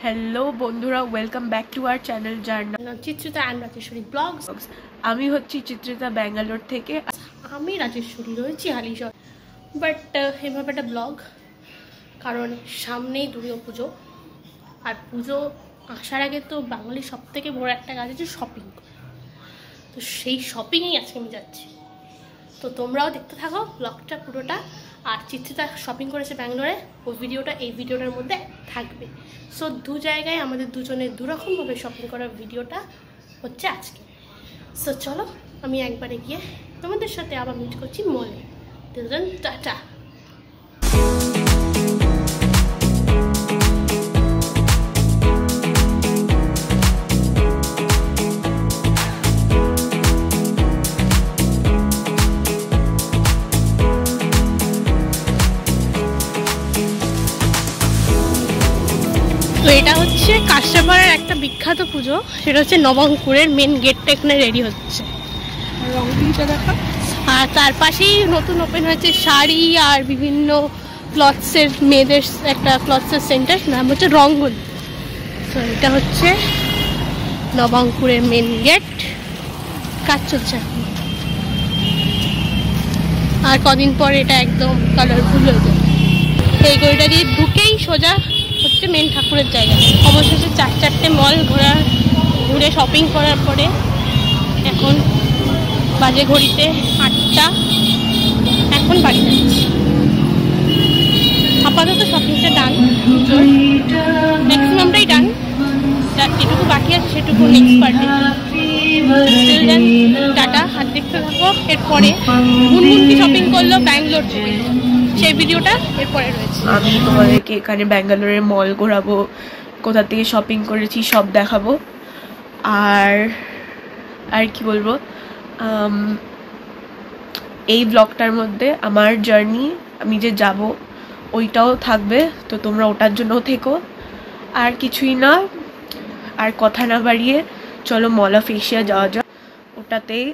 Hello বন্ধুরা, welcome back to our channel যার নাম চিত্রিতা অ্যান্ড রাজেশ্বরী ব্লগস। আমি হচ্ছি চিত্রিতা ব্যাঙ্গালোর থেকে। আমি রাজেশ্বরী রয়েছি হালিশহর। বাট এভাবে একটা ব্লগ, কারণ সামনেই দুর্গা পুজো। আর পুজো আসার আগে তো বাঙালির সব থেকে বড় একটা কাজ হচ্ছে শপিং। তো সেই শপিংয়েই আজকে আমি যাচ্ছি, তো তোমরাও দেখতে থাকো ব্লগটা পুরোটা। আর চিত্রিতা শপিং করেছে ব্যাঙ্গালোরে, ওই ভিডিওটা এই ভিডিওটার মধ্যে থাকবে। সো দু জায়গায় আমাদের দুজনের দুরকমভাবে শপিং করার ভিডিওটা হচ্ছে আজকে। সো চলো আমি একবারে গিয়ে তোমাদের সাথে আবার মিট করছি মলে। দুজন টাটা। তো এটা হচ্ছে কাশিয়াপাড়ার একটা বিখ্যাত পুজো, সেটা হচ্ছে নবঙ্কুরের মেন গেটটা এখানে রেডি হচ্ছে। রংটা দেখা, আর তার পাশেই নতুন ওপেন হয়েছে শাড়ি আর বিভিন্ন ক্লথসের, মেয়েদের একটা ক্লথসের সেন্টার, নাম হচ্ছে রঙ্গন। তো এটা হচ্ছে নবঙ্কুরের মেন গেট, কাজ চলছে এখন। আর কদিন পর এটা একদম কালারফুল হয়ে যাবে। এই গলিটা দিয়ে ঢুকেই সোজা হচ্ছে মেন ঠাকুরের জায়গা। অবশেষে চারটে মল ঘুরে শপিং করার পরে এখন বাজে ঘড়িতে 8টা, এখন বাড়ি যাচ্ছি। আপাতত শপিংটা ডান, ম্যাক্সিমামটাই ডান। যেটুকু বাকি আছে সেটুকু নেক্সট পার্টে। টাটা। আর দেখতে থাকো এরপরে গুনগুন কি শপিং করলো ব্যাঙ্গালোর থেকে, সেই ভিডিওটা এরপরে রয়েছে। আমি তোমাদেরকে এখানে ব্যাঙ্গালোরের মল ঘোরাবো, কোথা থেকে শপিং করেছি সব দেখাবো। আর কি বলবো, এই ব্লগটার মধ্যে আমার জার্নি, আমি যে যাব ওইটাও থাকবে, তো তোমরা ওটার জন্যও থেকো। আর কিছুই না, আর কথা না বাড়িয়ে চলো মল অফ এশিয়া যাওয়া যাক, ওটাতেই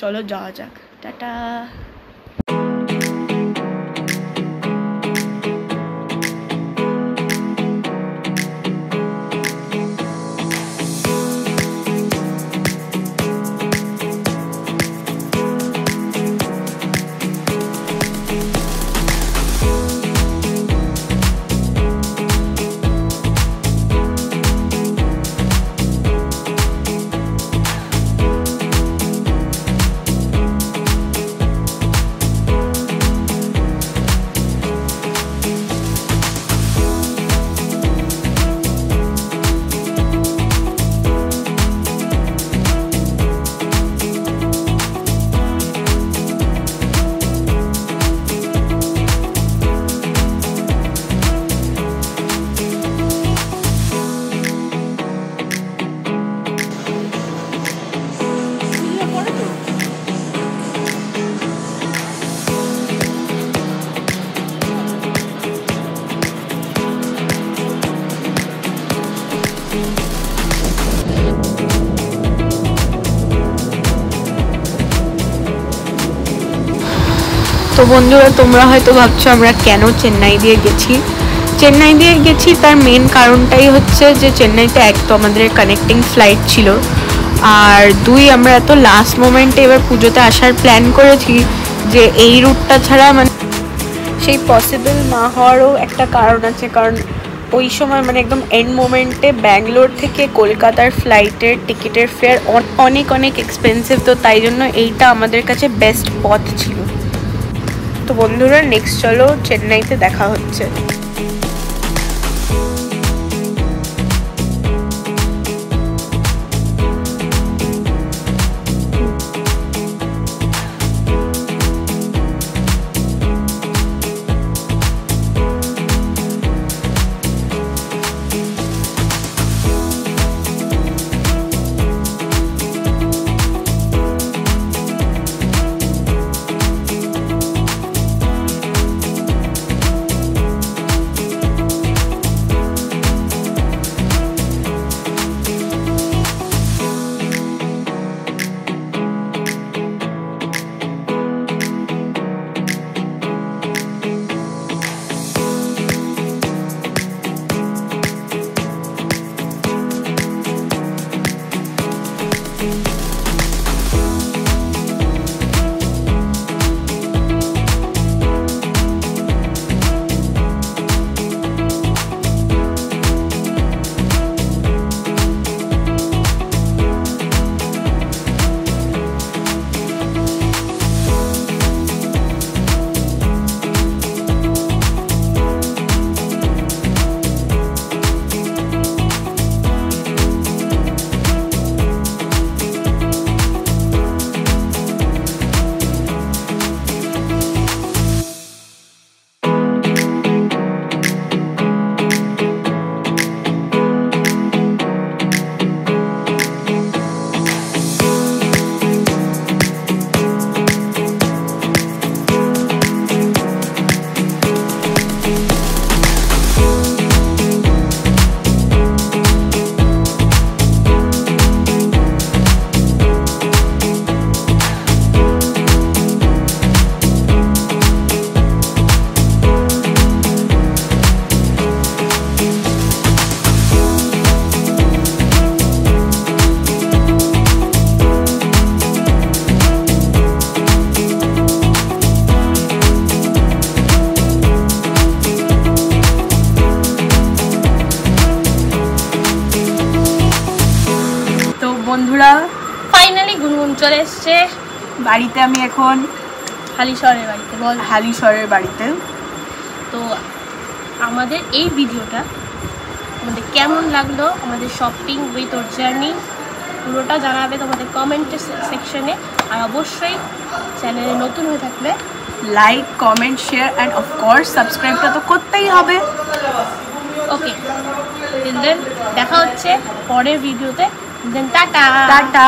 চলো যাওয়া যাক। টাটা। তো বন্ধুরা, তোমরা হয়তো ভাবছো আমরা কেন চেন্নাই দিয়ে গেছি। তার মেন কারণটাই হচ্ছে যে চেন্নাইতে এক তো আমাদের কানেক্টিং ফ্লাইট ছিল, আর দুই আমরা এত লাস্ট মোমেন্টে এবার পুজোতে আসার প্ল্যান করেছি যে এই রুটটা ছাড়া মানে সেই পসিবল না হওয়ারও একটা কারণ আছে। কারণ ওই সময় মানে একদম এন্ড মোমেন্টে ব্যাঙ্গালোর থেকে কলকাতার ফ্লাইটের টিকিটের ফেয়ার অনেক এক্সপেন্সিভ, তো তাই জন্য এইটা আমাদের কাছে বেস্ট পথ ছিল। তো বন্ধুরা, নেক্সট চলো চেন্নাইতে দেখা হচ্ছে। বন্ধুরা ফাইনালি গুনগুন চলে এসছে বাড়িতে। আমি এখন হালিশহরের বাড়িতে। বল। হালিশহরের বাড়িতে। তো আমাদের এই ভিডিওটা আমাদের কেমন লাগলো, আমাদের শপিং উইথ ওর জার্নি, পুরোটা জানাবে তোমাদের কমেন্ট সেকশনে। আর অবশ্যই চ্যানেলে নতুন হয়ে থাকলে like, comment, share and of course সাবস্ক্রাইবটা তো করতেই হবে। ওকে, দেন দেখা হচ্ছে পরের ভিডিওতে। Then tata tata.